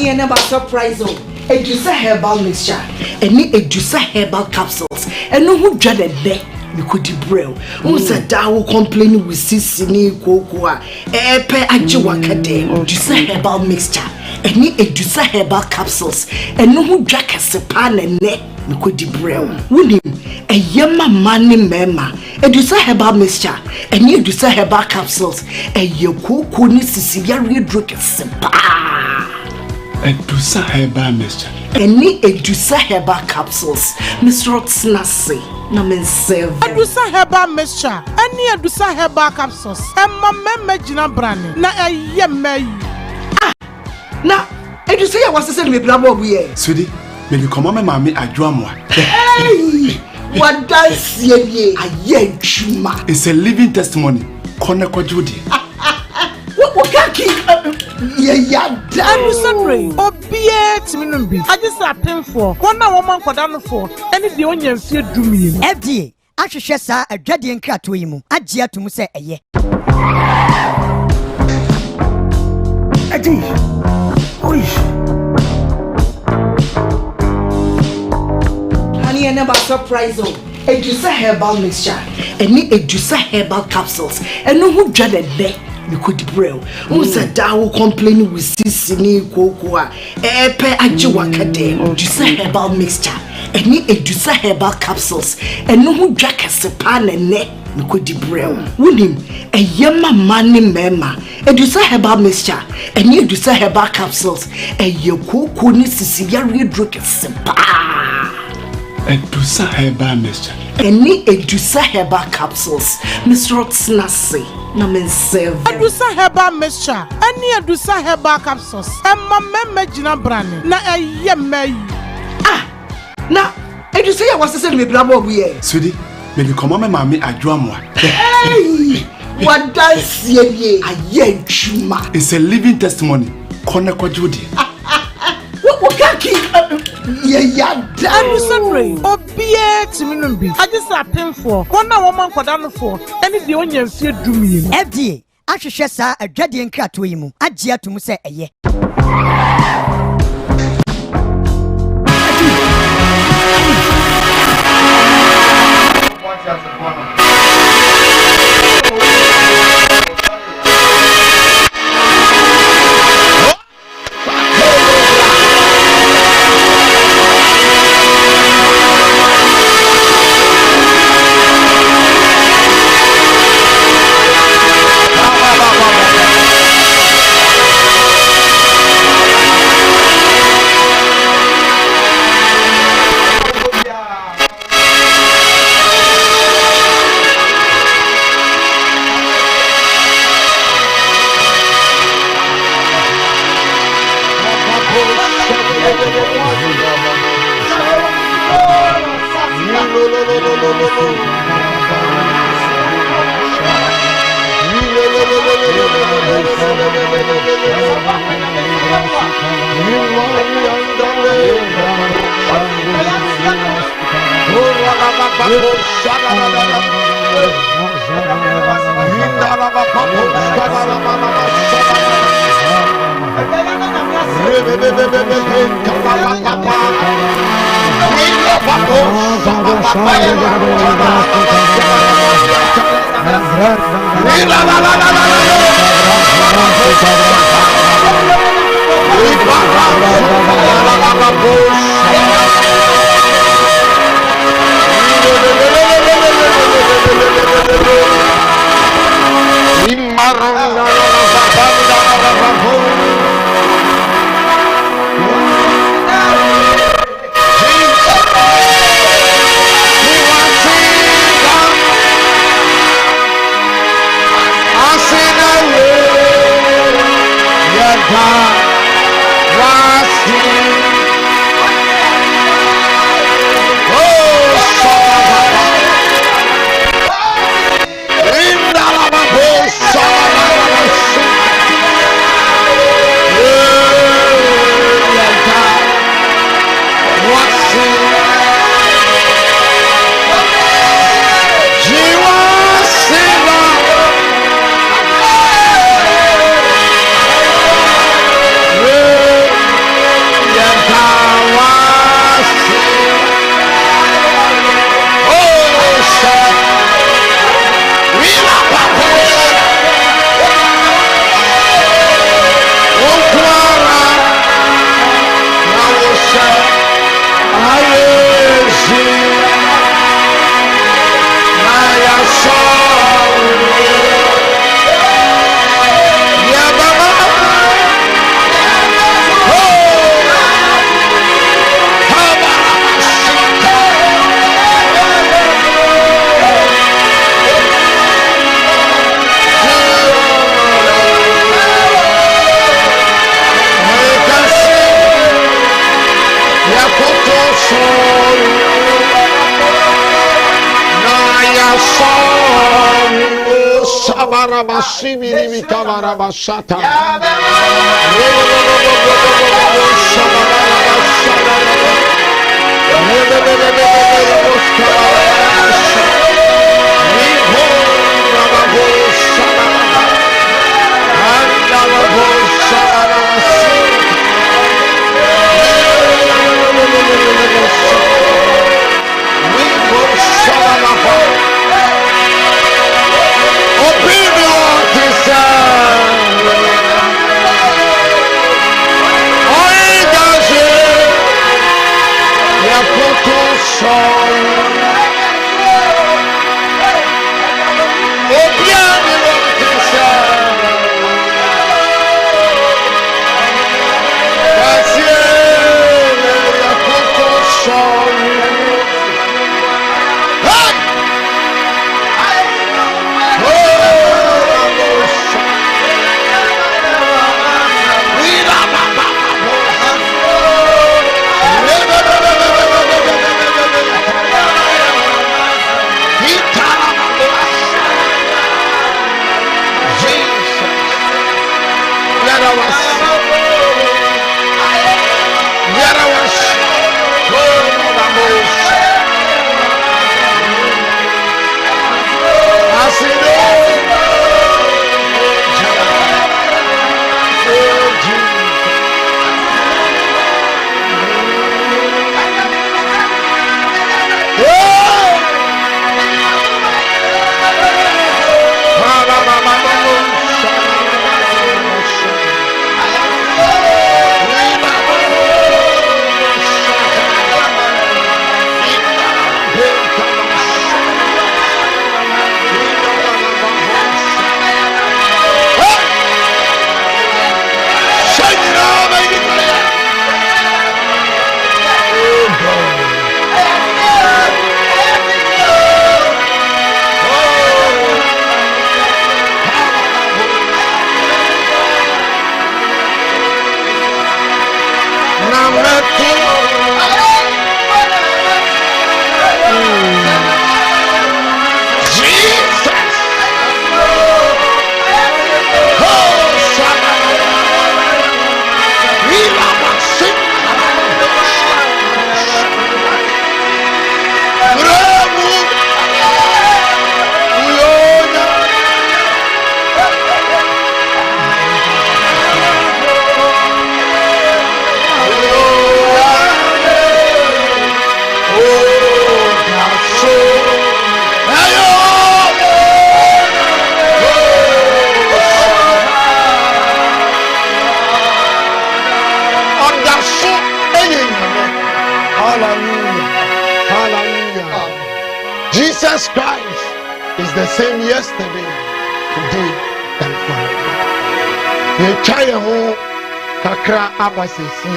Honey, never surprise. Edusa herbal mixture. Any Edusa herbal capsules. And no who dreaded there. You could brew. Unsa dawo complain with sisini kokwa. Epe ajiwakade. Edusa herbal mixture. Any Edusa herbal capsules. And no who jack a sepan and neck. You could brew. Wunim. A yama money mema. Edusa herbal mixture. And you Edusa herbal capsules. A yoko ni sisiyari drink a sepa. Edusa herbal mixture. Any Edusa herbal capsules. Miss Rotsnasi. Na men serve. Edusa herbal mixture. Any Edusa herbal capsules. Emma memme jina brand. Na yemme. Ah. Na Edusa ya wasese me blabo buye. Sudi, me bi komo me mama adwoamwa. Hey! What dance ye aye chuma. It's a living testimony. Kone kwajudi. What kaki ya Edusa pray. Obie timinumbi. I just happen for. One woman kwadano for. Any the onye mfie dumi. FDA ahwehwe saa adwade nkrato yi mu agye atum se eye Adi Oi Honey, I never surprise. Edusa herbal mixture. Any Edusa herbal capsules. And no who dreaded there. You could brew. Unsa dawo complain with sisini kokwa. Epe ajiwakade. Edusa herbal mixture. Any Edusa herbal capsules. And no who jack a sepan and neck. You could brew. Wunim. A yama money mema. Edusa herbal mixture. Any Edusa herbal capsules. A yoko ni sisiyari drink a sepa. Edusa herbal mixture. Any Edusa herbal capsules. Miss Rotsnasi. Na men serve. Edusa herbal mixture. Any Edusa herbal capsules. Emma memme jina brand. Na yemme. Ah. Na Edusa ya wasese me blabo buye. Sudi, me bi komo me mama adwoamwa. Hey! What dance ye aye chuma. It's a living testimony. Kone kwajudi. What kaki ya Edusa pray. Obie timinumbi. I just happen for. One woman kwadano for. Any the onye mfie dumi. FDA ahwehwe saa adwade nkrato yi mu agye atum se eye Arabashimini Kavarabashata. Jesus Christ is the same yesterday, today, and forever. You try your home, kakra abasisi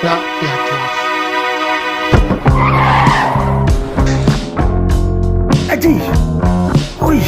na yatwas. Adi, oi.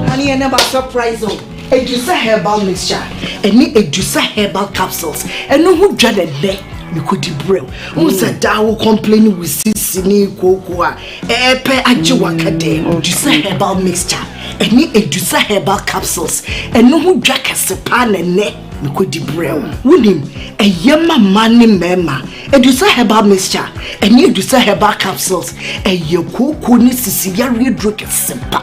Honey, I never surprise you. Edusa herbal mixture, any Edusa herbal capsules, and no who dreaded there. You could brew. Who said that will complain with Sissini Cocoa, Epe Ajiwakade, Edusa herbal mixture, any Edusa herbal capsules, and no who jack a sepan and neck. You could brew. With him, a yama money mema, Edusa herbal mixture, and you Edusa herbal capsules, and your cocoa needs to see your real drink a sepa.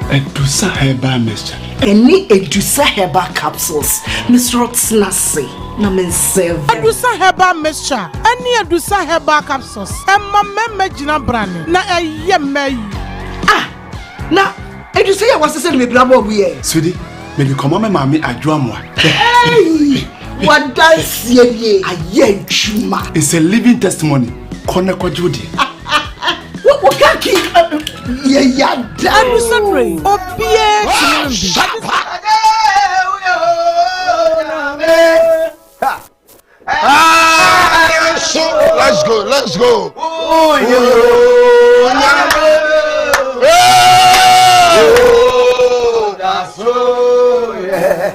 Edusa herbal mixture. Any Edusa herbal capsules. Miss Rotsnasi. Na men serve. Edusa herbal mixture. Any Edusa herbal capsules. Emma meme jina brani. Na eye me. Ah. Na Edusa ya wase se me brabo we. Sweetie, me di komo me mami adwoamwa. Hey. What dance ye aye juma. It's a living testimony. Kone kwa judi. What can keep ya Edusa pray. Obie Let's go, let's go. That's so, yeah.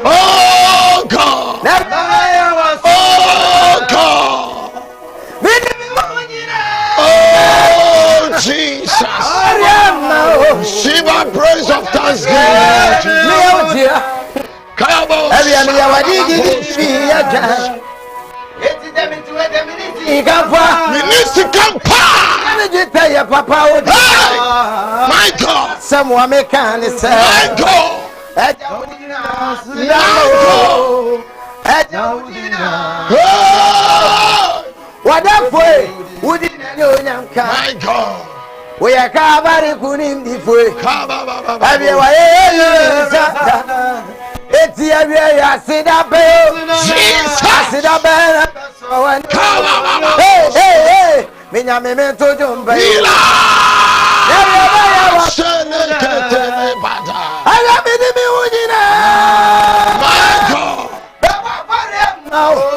Oh God. Oh God. Oh Jesus. Shiva praise of thanksgiving. My God. Someone make an say. My God. What that way? Would it know? My God. We are covering Kunim before. Have you it's here, I see that bell. I see that bell. Hey, Minyame to Jumba. I am in the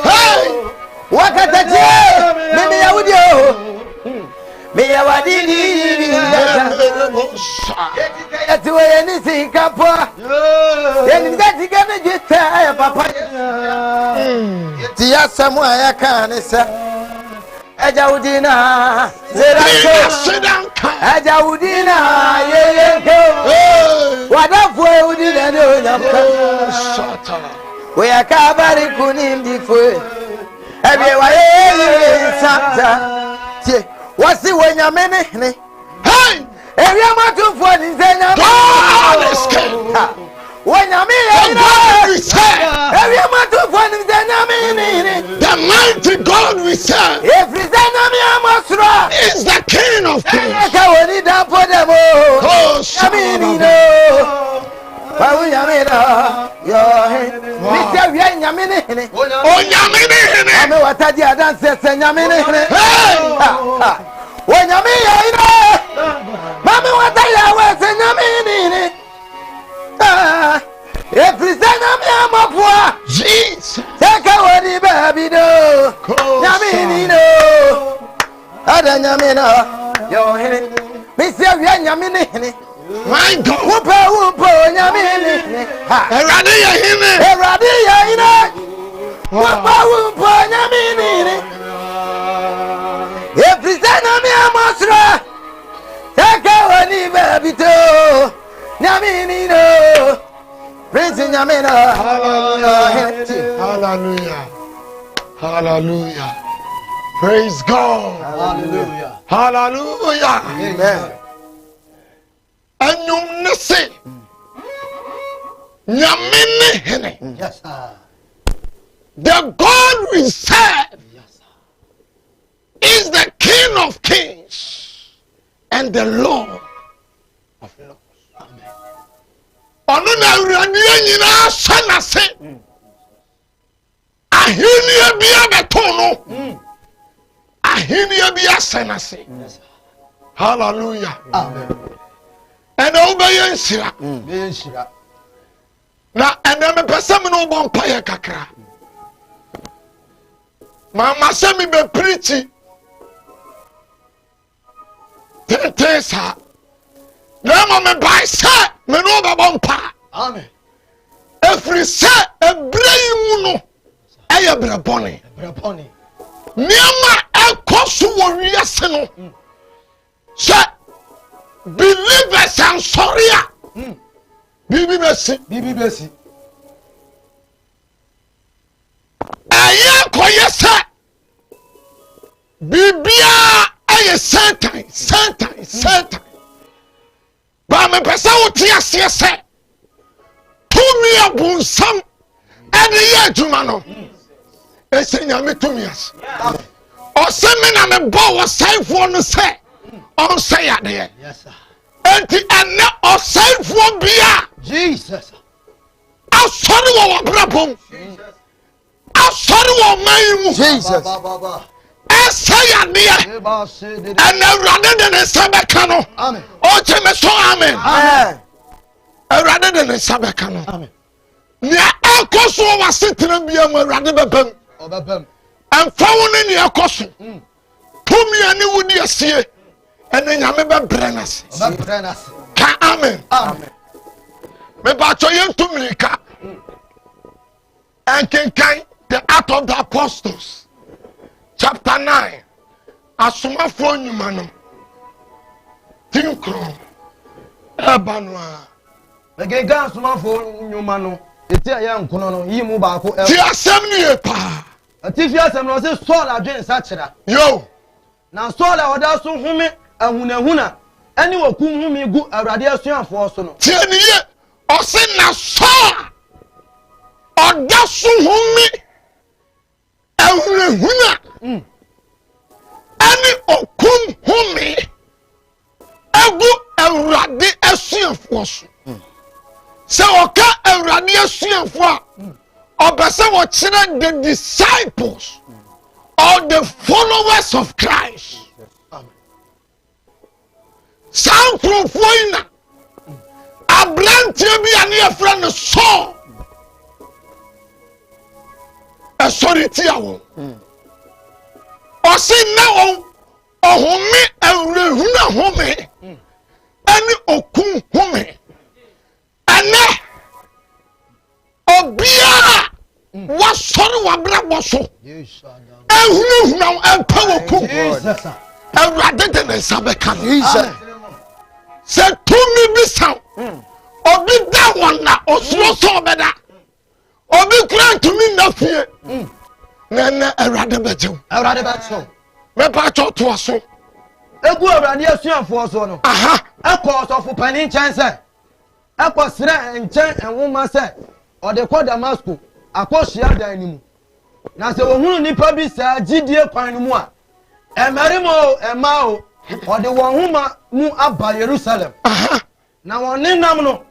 Hey, what at the jail? Maybe I would you. Me, I did to anything, Papa. Then that you can get tired, Papa. Tia somewhere I can say. Ajaudina, Ajaudina, what up for did I know? We are covering Kunim before. Have you what's the way you're many? Hey! Every amount of what is there now? When I'm in, every amount of what is there now? The mighty God we serve every time is the King of Kings. Oh, Jesus. Take away baby do. Yamini no. Ada nyamina. Yo he. Missy Yamini. My God. Whoop Yamini. Eradi ya hine. Eradi ya hine. Whoop Yamini. Every time me amasra. Take away baby do. Yamini no. Praise Yamina. Hallelujah. Hallelujah. Praise God. Hallelujah. Hallelujah. Amen. And you say, Nyamene. Yes, sir. The God we serve is the King of Kings and the Lord of Lords. Ono na awurade nyina sana se ahenia bia betono ahenia bia sana se hallelujah amen and obey nsira na ene me pese me no bon paye kakra mama se me be preach tete sa na ma me bai say me no ba bompa Amen. Every say ebre yi mu no eye bre boni niama ekoso wo wiase no say believers and sorry bibi besi aya koye say bibia eye Satan ba me pesa wo ti ase say tumi abunsam ene ye adwuma no esenya me tumi ase o se me na me bo wo saifo no say on say ade yes sir enti ene o saifo bia Jesus asori wo brabom asori wo man mu Jesus say ade ene rade de ne sabeka no amen o che me so amen amen rade de ne sabeka no amen nia akoso wa setena bia mu rade bebam obebam amfa wo ne nia akoso tumi ani wudi asie ene nyame be brenas ka amen amen me ba cho yen tumika and can the Acts of the Apostles chapter 9 asoma fo nyuma no tinkro ebanwa again gas man for nyuma no eti aya nkono no yi mu ba ko ti asem ni pa ati fi asem no se Saul adwen sa kira yo na Saul a oda so humi ahunahuna ani wakum humi gu awrade asuafo so no ti ni ye o se na Saul oda so humi ahunahuna ani okum humi egu awrade asuafo so se oka awrade asuafo obese wo kire the disciples or the followers of Christ sound profoina abrantie bi ane afra no so authority awo o se na o ohome awrehuna home ani okun home ane obia wasori wabrabo so ehunahuna empower ku awrade de ne sabeka se tumi bisa obi da wona osuro so beda obi kura tumi na fie na awrade bejew me pa to so egu awrade asuafo so no aha ekọ sofo panin chanse ekọ sira enchen enwoma se ode kọ Damascus akohia dan ni mu na se wohunu nipa bi sa gidie kwan ni mu a emarimo emao ode wohuma mu aba Jerusalem na woni nam no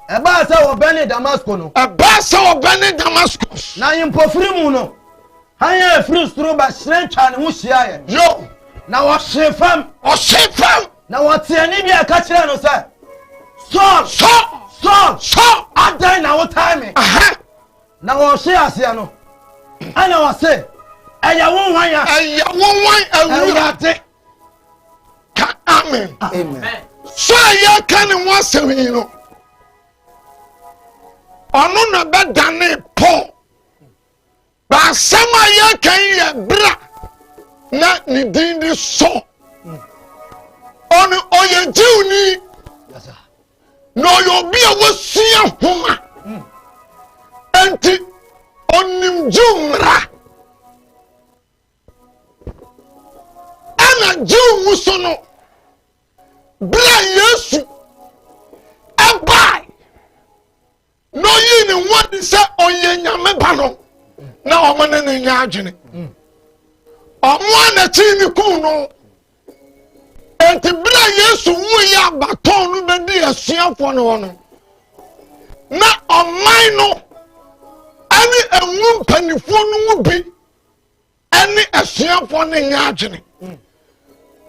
eba se wo beni Damascus no eba se wo beni Damascus na yimpofiri mu no hanya free stro ba srentwa ne ho hia ye yo na wo hyefam na wo tiani bi aka kire no se so adan na wo time na wo hye ase no ana wo se eya wo wan awurade ka amen so ya kan won asemi no onu na be dane Paul ba sama ya kan ye bra na ni din so onu oye jiuni no yo bi a wosia homa anti onim jumra ana jiwu so no bra Yesu abai no yi ni won se oye nyame ba no na o mane ne nya adwene omo na chi ni ku no enti bra Yesu wu ya baton no be di asuafo no no na oman no ani enwu panifo no mu bi ani asuafo ne nya adwene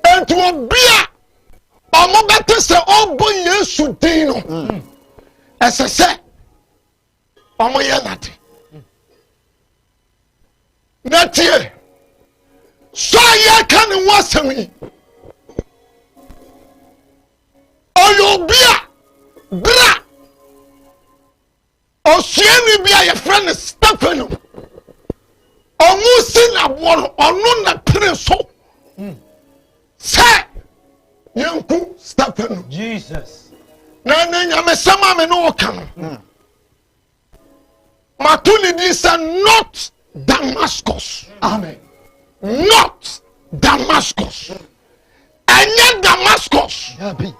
enti obia omo bete se obo Yesu din no esese omo ye nati natie so ya kan wasami oyobia bra osiani bia ye friend Stephen omusi na bolo onu na preso say yanku Stephen Jesus na nyame sama me no kan matuni this not Damascus. amen Not Damascus. And Damascus. yabi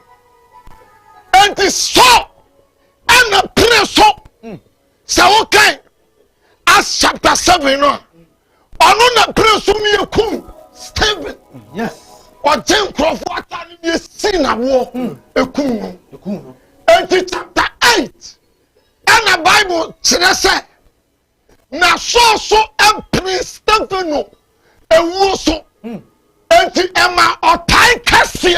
And it so and a prayer so. So okay. As chapter 7 no. Ono na prayer so me kum Stephen. yes Or James Crawford you see na war ekum no. And it chapter 8. And the Bible say na so and Stephen no. Ewu so enti ema otai kase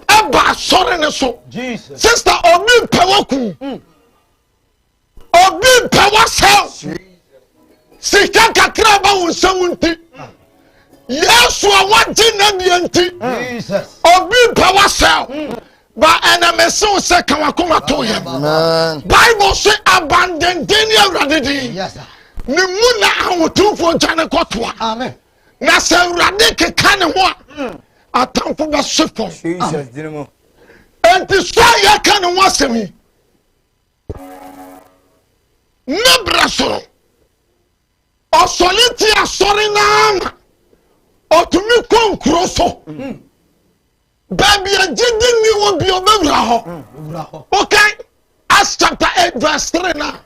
eba sore ne so Jesus sister obi pewaku obi pewasel sika kakra ba wonsam nti yesu awaje na ne nti Jesus obi pewasel ba enemeso se kawakoma to ye Bible say abandon deni awradedi yes sir ni mu na awotumfo jane kotoa amen na se urade keka ne ho a atamfo ba sefo Jesus dinimo enti so ya ka ne ho asemi na braso osoliti asori na otumi konkro so baby agidi ni wo bi obewra ho okay Acts chapter 8 verse 3 na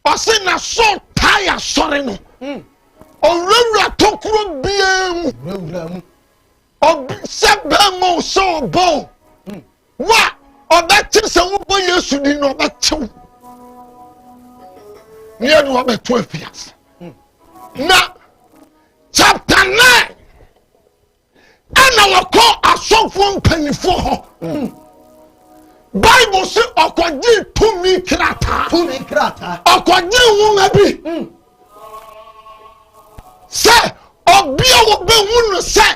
ose na so tire asori no owura tokuro biam obi sebemo so bo wa obeti se wo bo Yesu di no obetew near no be 12 years na chapter 9 ana wako asofo mpanifo ho Bible say okoji tumi krata okoji won abi say obia wo be hunu say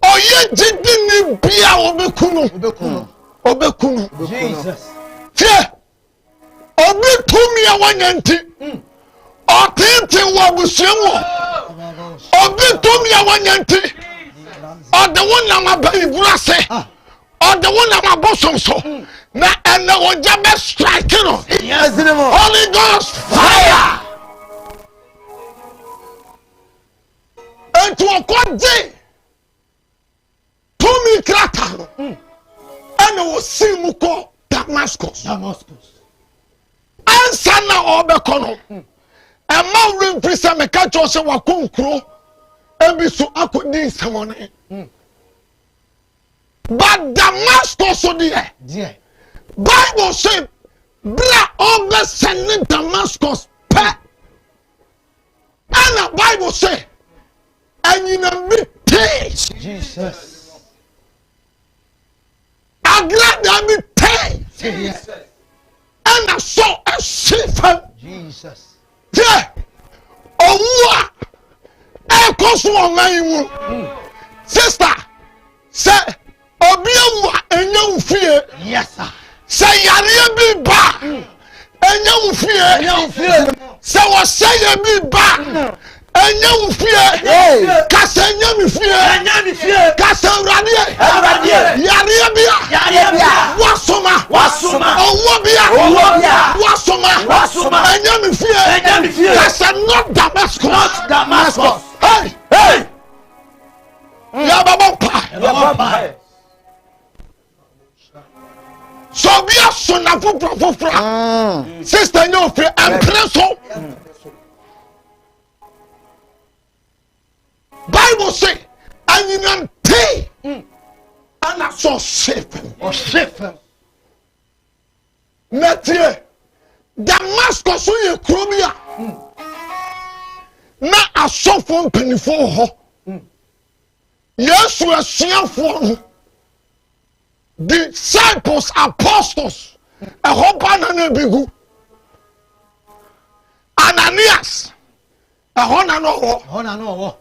oye jidi ni bia wo be kunu Jesus tie obi tumi a wanyanti otete wo busuo obi tumi a wanyanti ode wona mabai burase ode wona mabosom so na ene wo jabe strike no yes dinimo Holy Ghost fire enti okoje tumi krata no ene wo simu ko Damascus ansa na obekọ no ema wure mfisa meka cho se wakonkro ebiso akodi nsamone but Damascus so there Bible say bra over sending Damascus pa and the Bible say and you know me Jesus agrada me yes and I saw a shepherd Jesus yeah owa e koso oman mu sister say obi awu enya ufie yes sir say yare bi ba enya ufie say wo say bi ba enya ufie ka say enya mi fie ka say urade yare bia wasoma owo bia wasoma enya mi fie ka say not Damascus hey ya baba pa so be a son of a sister no free and preso Bible say and you can pay and I saw safe Natie Damascus ye kromia na asofo mpanifo ho Yesu asuafo no disciples apostles a hopa na bigu Ananias a hona no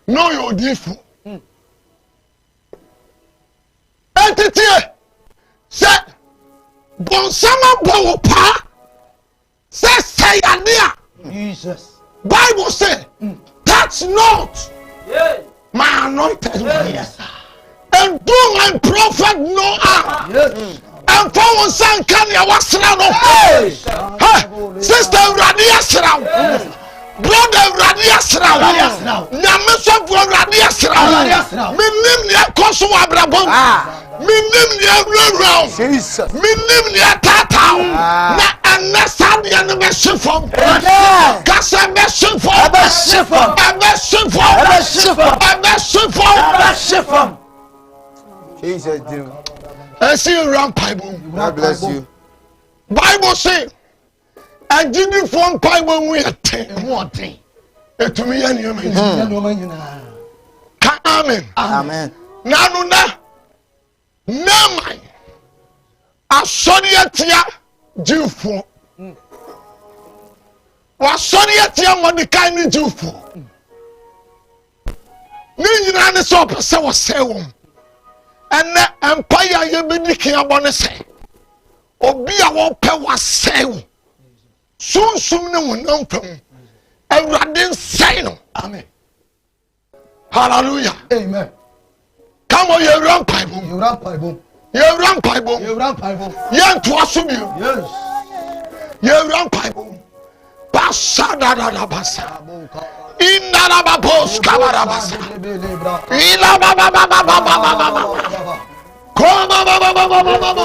no you different entity say bonsama bo pa say ania Jesus. Bible say that's not my anointed one. Yes. And do my prophet no harm. Yes. And for one son can you was no. Sister Radia Sram. Brother Radia Sram. Namaso Radia Sram. Minim ya koso abrabom. Minim ya round. Jesus. Minim ya tata. Na anasadia no mesifom. Kasa mesifom. Abashifom. Abashifom. Abashifom. Abashifom. Jesus do. I see you around Bible. God bless you. Bible say, I didn't form Bible we are 10. What thing? To me, and you mean, amen. Amen. Nanuna, Namai, a Soniatia, Jew for. Was Soniatia on the kind of Jew for? Nina is up, so was say. And the empire you be looking about to say, or be our power say, soon no one know from a radin say no. Amen. Hallelujah. Amen. Come on, you run Bible. You run Bible. You run Bible. You run Bible. You to assume you. Yes. You run Bible. Basa da da da basa. Inna ba bos kabarabasa. Ila ba ba ba ba ba ba ba ba. Koma ba ba ba ba ba ba.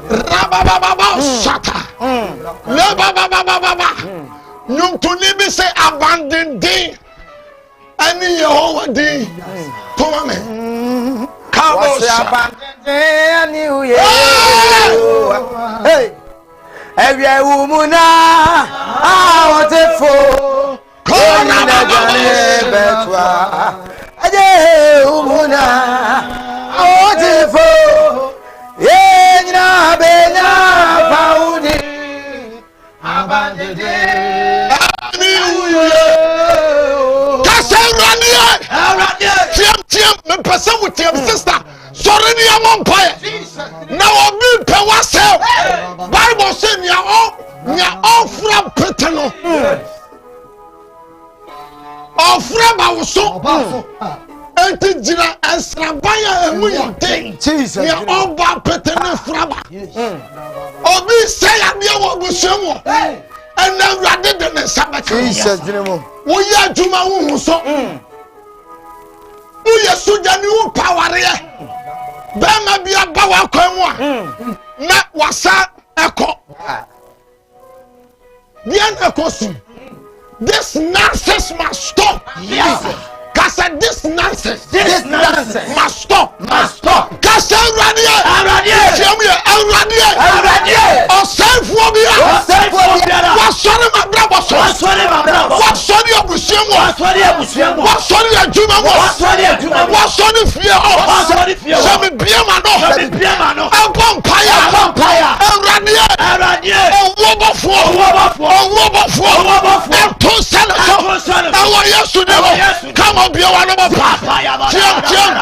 Raba ba ba ba sata. Le ba ba ba ba ba ba. Num to libi say abandon day. Ani Yehovah day. Toma me. Kabo sa. Hey. Every woman I want it for. Kona na gane betwa. Aje umuna I want it for. Yena bena paudi. Abandede. Tiam, me person with tiam sister. Sorry, ni among pie. Now I'm being pe wasel. Bible say ni all from petano. All from our so. Enti jina esrabaya emu yote. Jesus. Ni all ba petano fraba. Obi say abi wo busumo. And then rather than the Sabbath. Jesus. We are Juma so. Uye sujani u power ye. Bema bia bawa kwenwa. Na wasa eko. Bien ekosu. This nonsense must stop. Yes. Kasa this nonsense. This nonsense must stop. must stop. Kasa radie. Radie. Fiamye radie. Radie. Osenfobia. Osenfobia. Wasori mabrabo so. Wasori mabrabo. Wasori obusiemo. Wasori abusiamo. Wasori adwuma mo. Wasori adwuma mo. Wasori fie o. Wasori fie o. Sami biema no. Sami biema no. Empire. Empire. Radie. Radie. Owobofo. Owobofo. Owobofo. Owobofo. Ento sele so. Ento sele so. Awo Yesu ne mo. Come on, be one of us. Tiam.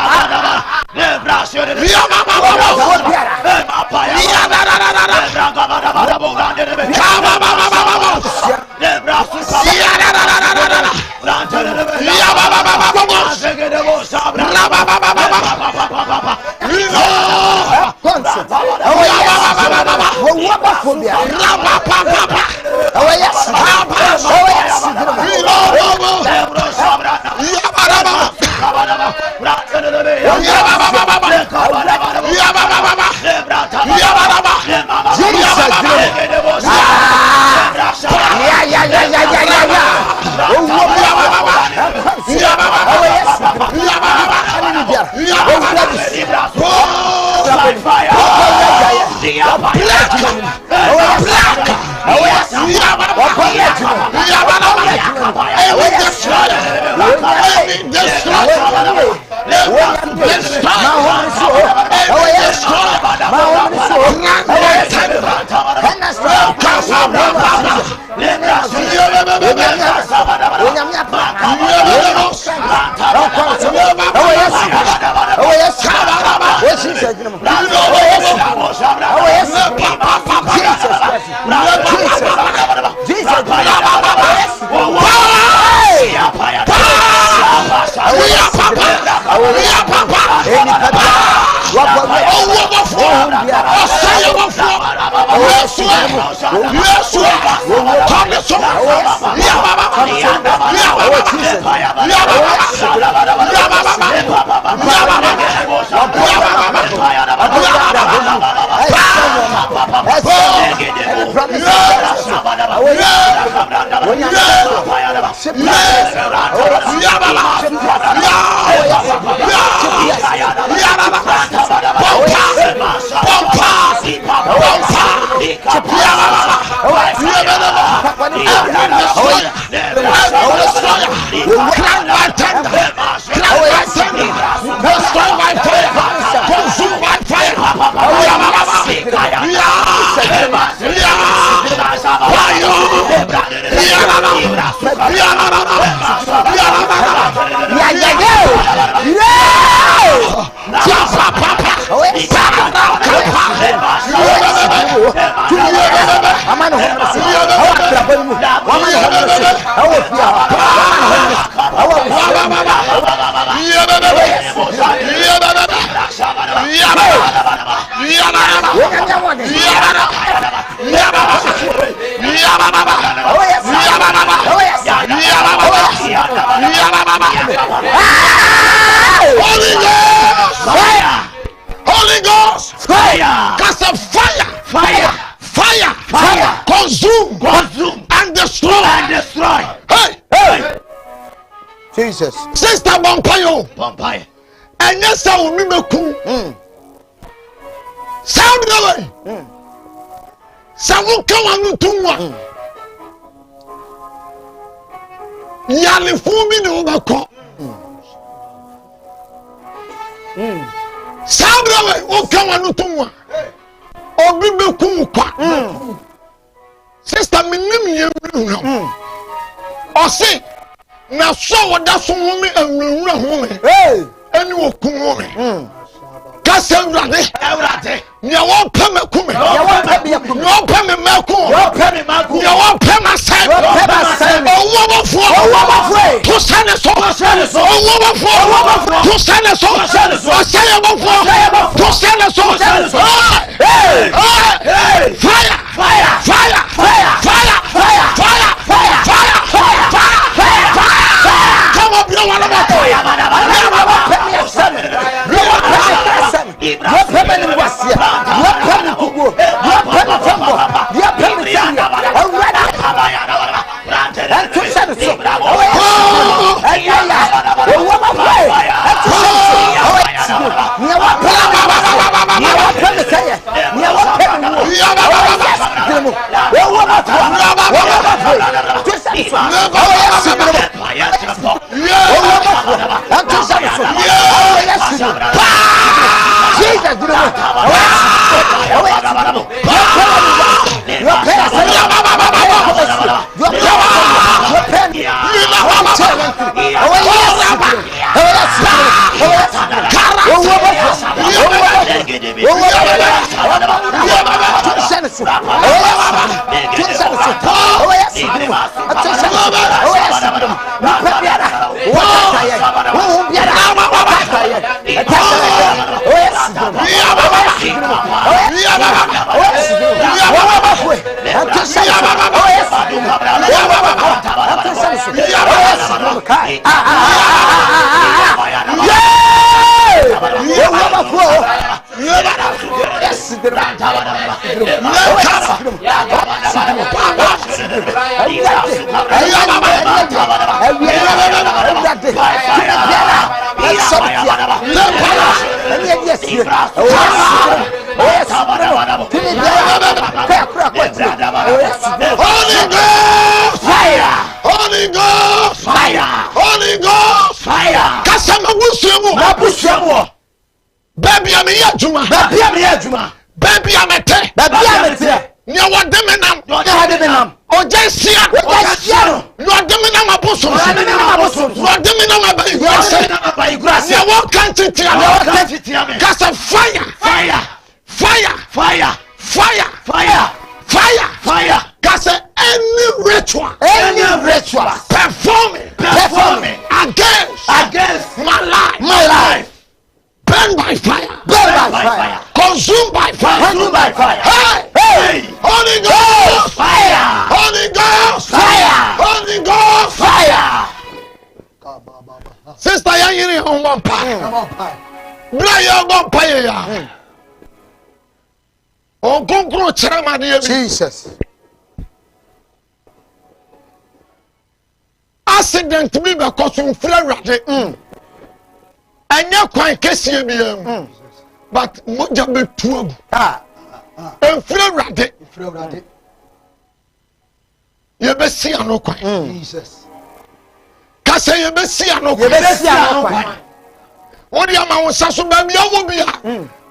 Holy Ghost, fire, cast a fire, fire, fire, fire, consume, consume, and destroy, Hey, hey, Jesus. Sister Bompayo, Bompayo, and yes, I will remember cool. Sound the way. Someone come on to one. Yali fumi no bako. Sound the way. O come on to one. Obi be kum kwa. Sister me nim yem. O say na so woda so wumi awura ho me. Hey, Eni wo kum me. Kasa Ewurade. Nya wo peme kume. ya wa pe me kum. Wo peme maku. Nya wo peme sai. Owo bofo. To sane so. Owo bofo. To sane so. Osaya bofo. To sane so. Hey! Hey! Fire! Fire! Fire! Fire! Fire! Fire! Fire! Fire! Fire! Fire! Fire! Come up, you want to Holy Ghost fire! Holy Ghost fire! Kasama wusuemu. Baby am here juma. Baby am ete. Nya wademe nam. Ojesia. No wademe nam abosom. Wademe nam abayigrase. Nya wo kanti tiame. Kasa fire. Kasa any ritual performing against my life. Burn by fire. Consume by fire. Hey! bra ya bompa ya on konkro chama de Jesus accident bi be koso mfra wrade anya kwan kese bi but moja betu abu mfra wrade ye be si ano kwan Jesus kase ye be si ano kwan wodi ama wo saso ba mi awo bia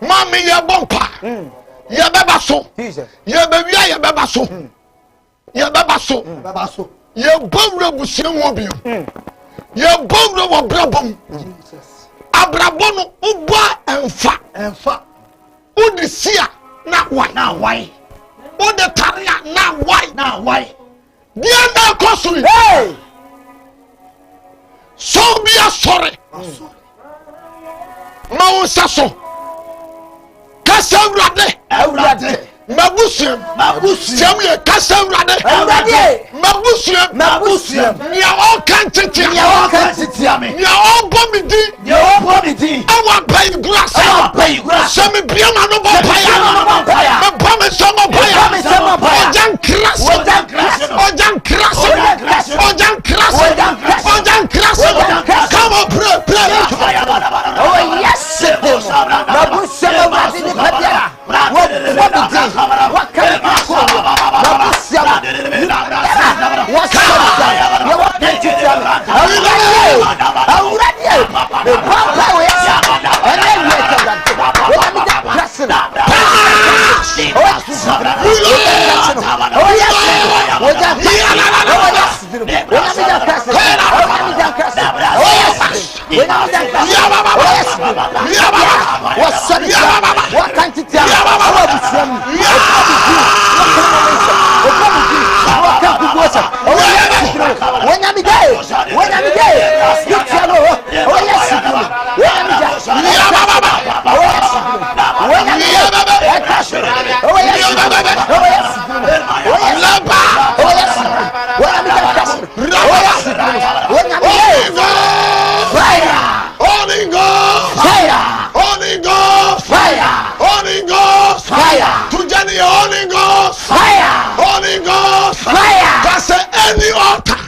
ma me ye bompa ye beba so Jesus ye be wia ye beba so ye beba so ye bawra busiem wo bio ye bawra wo brabom Jesus abrabon no uba enfa udi sia na why udi taria na why dia na kosu hey so bia sorry ma wo saso kasa wrade mabusiem ye kasa wrade mabusiem ya o kan tete ya o bomidi awa pay glass so me bia ma no bompaya me bom so mo boya ojan crash come on pray oh yes mabusiem wadi padia what can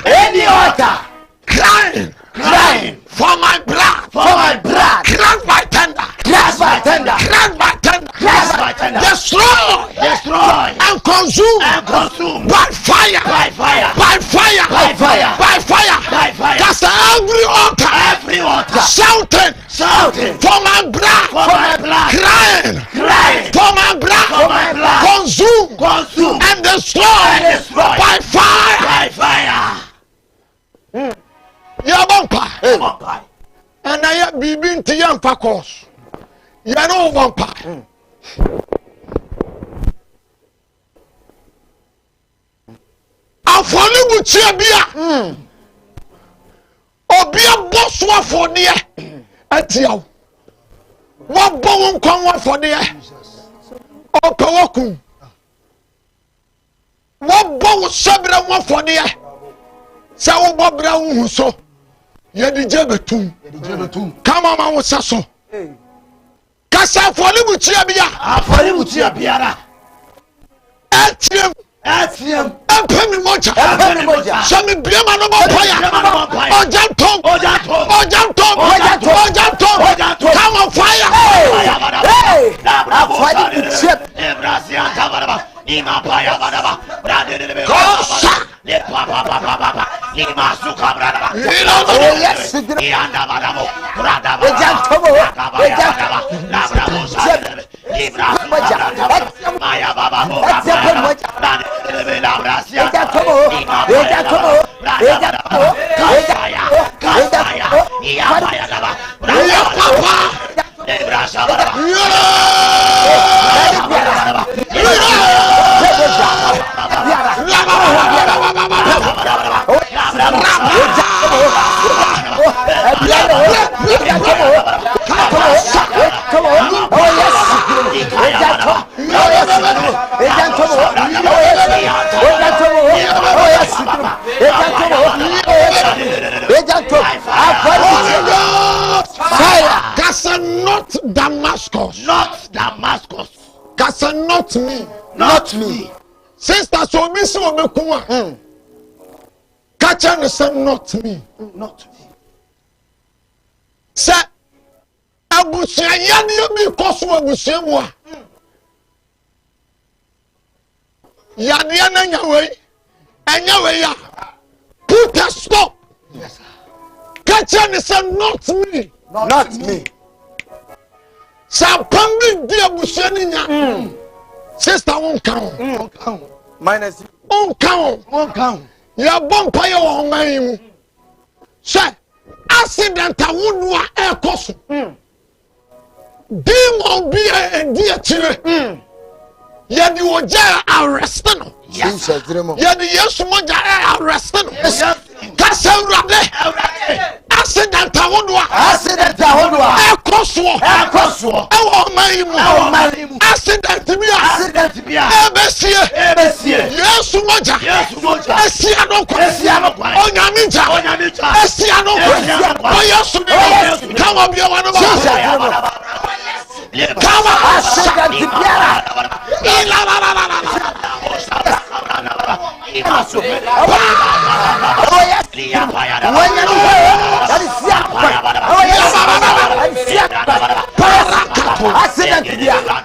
any altar crying for my blood crash by tender destroy and consume by fire that's every altar shouting for my blood crying for my blood consume and destroy by fire ya bompa and I have been to young pakos ya no bompa afoni butia bia obia boso afoni atiaw wo bon kon afoni opawoku wo bon sabra wo afoni sa wo bobra wo so ye di jebetum come on ma wo saso kasa afoni butia biara atiem apemi moja sami biema no boya ojantom come on fire hey afadi butia ebrasia tabaraba ima paya baraba brade kosa le papa ni masuka brada oh yes ianda barabo brada ojantom libra maya baba Damascus. Not Damascus. Kasa not me. Not me. Sister, so me so me kuma. Catch and say not me. Not me. Say abusia yani mi koso abusia mu a. Yani na nyawe. Anyawe ya. Put a stop. Yes, sir. Catch and say not me. Not me. Sa pambi di abusia ni nya. Sister won count. Minus. On count. Ya bompa ya wo man mu. Say accident awonu a ekoso. Demon be a dia chire. Ya di oja arrest no. Yes. Ya di Yesu moja arrest no. Ka se urade. Accident awonu a. Ekoso. Ewo man mu. Accident bi a. Ebesie. Yesu moja. Esia no kwa. Onyamija. Esia no kwa. Yesu ni. Come on, be one of us. Come on. Accident biara.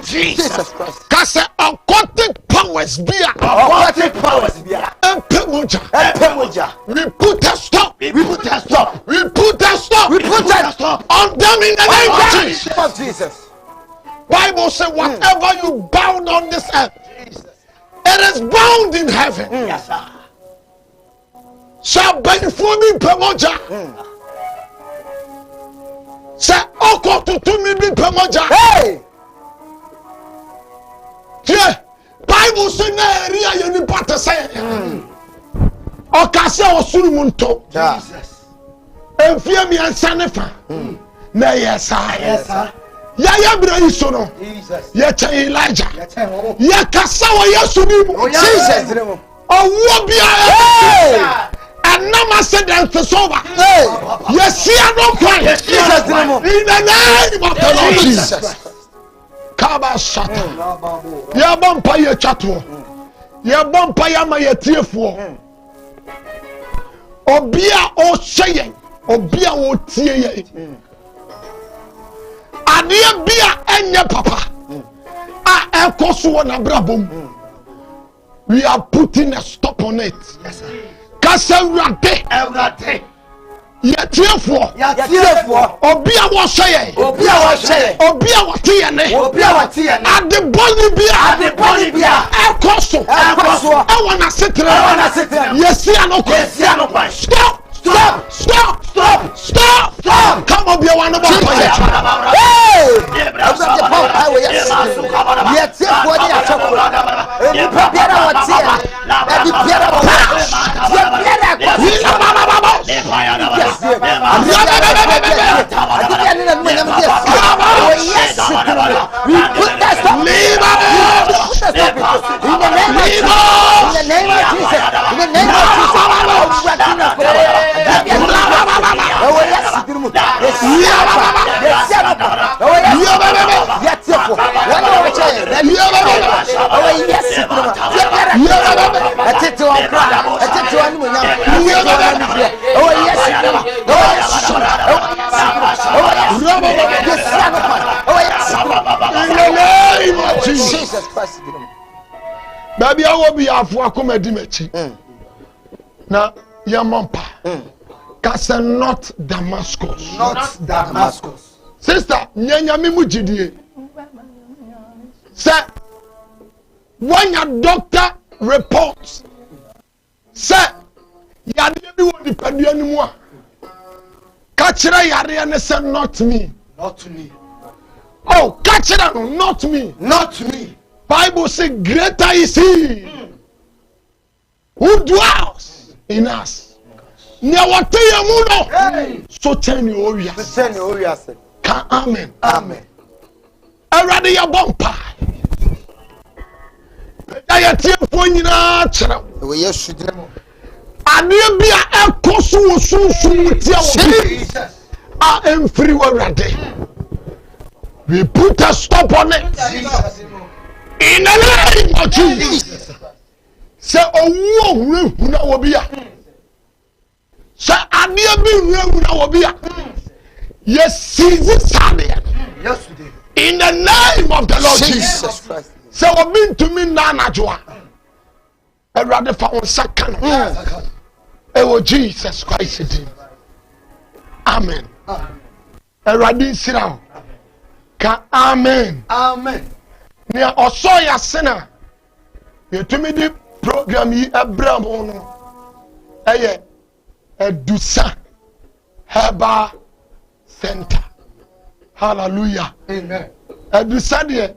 Jesus Christ. Kase occultic powers be a. We put a stop. We put a stop on them in the name of Jesus. Bible says whatever you bound on this earth, it is bound in heaven. Yes, sir. Shall be for me pemoja. Say oko to me be pemoja. Hey. Yeah. Bible says na area you ni pata say. Okase osurimunto. Jesus. Enfie mi ansane fa. Na yes sir. Ya bra iso no. Jesus. Ya cha Elijah. Ya kasa wa Yesu ni mu. Jesus. Owo bia. Hey. Anama said that it's over. Yes, you no cry. Jesus. In the name of the Lord Jesus. Kaba shata. Ya bompa ye chato. Ya bompa ya ma ye tiefo. Obia o sheye. Obia o tie ye. Ade bia enye papa. A ekoso na brabom. We are putting a stop on it. Yes, sir. Kasa urate. Yetiefo. Obi a wo hye. Obi a wo tie ne. Ade boni bia. Ekoso. E wana setre. Yesi anoko. Stop. Come on, be one of us. Hey! Jesus Christ. Baby, I will be afọ akoma di mechi. Na yamampa. Kasa not Damascus. Not Damascus. Sister, nyanya mi mu jidie. Say, when your doctor reports, say, yade bi wo di padua ni mu a. Ka kire yare ne say not me. Not me. Oh, ka kire no, not me. Not me. Bible say greater is he who dwells in us. Nya wate ye mu no. So turn your orias. Send your orias. Ka amen. Amen. Already your bumper. I tie fo nyina kyerɛ. We yes should. Ade bia ekoso wo sunsun tie wo. Jesus. A emfiri wo rade. We put a stop on it. Jesus. In the name of Jesus. Say owo huna wo bia. Say ade bi huna wo bia. Yes, season Sunday. Yesterday. In the name of the Lord Jesus Christ. Say what been to me na joa. I rather for second. Oh Jesus Christ. Amen. I rather sit down. Ka amen. Amen. Nia osoya sena. You to me the program yi Abraham ono. Eye Edusa Heba Center. Hallelujah. Amen. Edusa de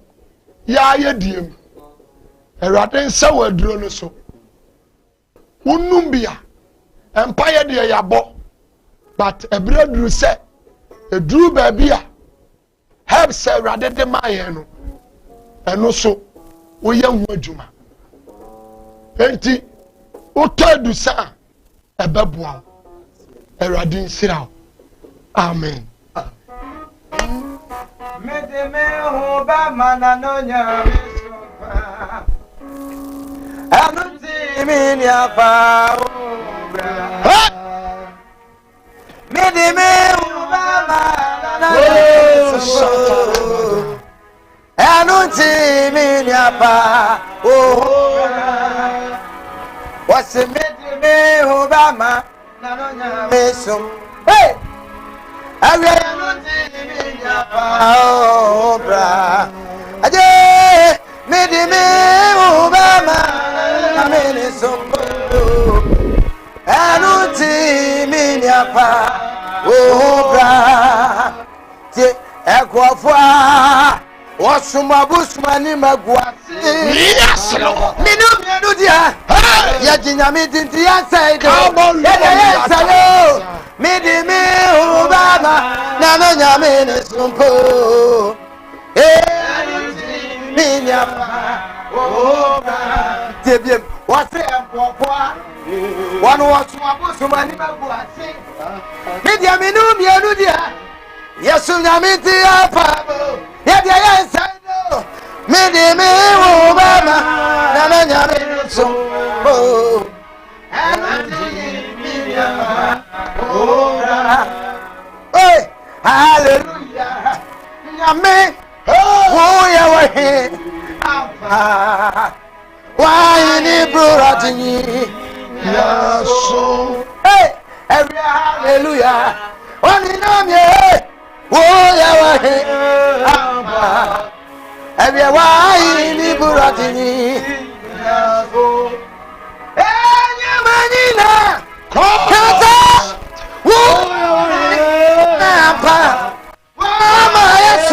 ya ye diem. Erade nsa wa duro no so. Wonum bia. Empire de ya bo. But ebreduru se eduru ba bia. Help say erade de maye no. Eno so wo ye hu adwuma. Enti wo to edusa ebeboa. Erade nsira. Amen. Medeme hoba mananonya mesofa. Anuti mini apa obra. Medeme hoba mananonya mesofa. Anuti mini apa obra. Wase medeme hoba mananonya mesofa. Hey! Obra aje medime obama amene sombo anuti minyapa obra te ekofua wasuma busuma ni magwasi Yes Lord. minu dia ya jinyami tinti ya saido ya salo medime obama nano nyamene sompo minyapa obra tebiem wase empopwa wanu wasuma busuma ni magwasi media minu dia yesu nyamiti apa ya dia ya saido medime obama nano nyamene sompo minyapa obra. Hey, hallelujah. Nyame, wo ya wahe. Why ni brother Yaso. Hey, every hallelujah. Oni namye, wo ya wahe. Every why ni brother Yaso. Hey, nyamanina. Kata. Wo ya wahe. Mama, yes,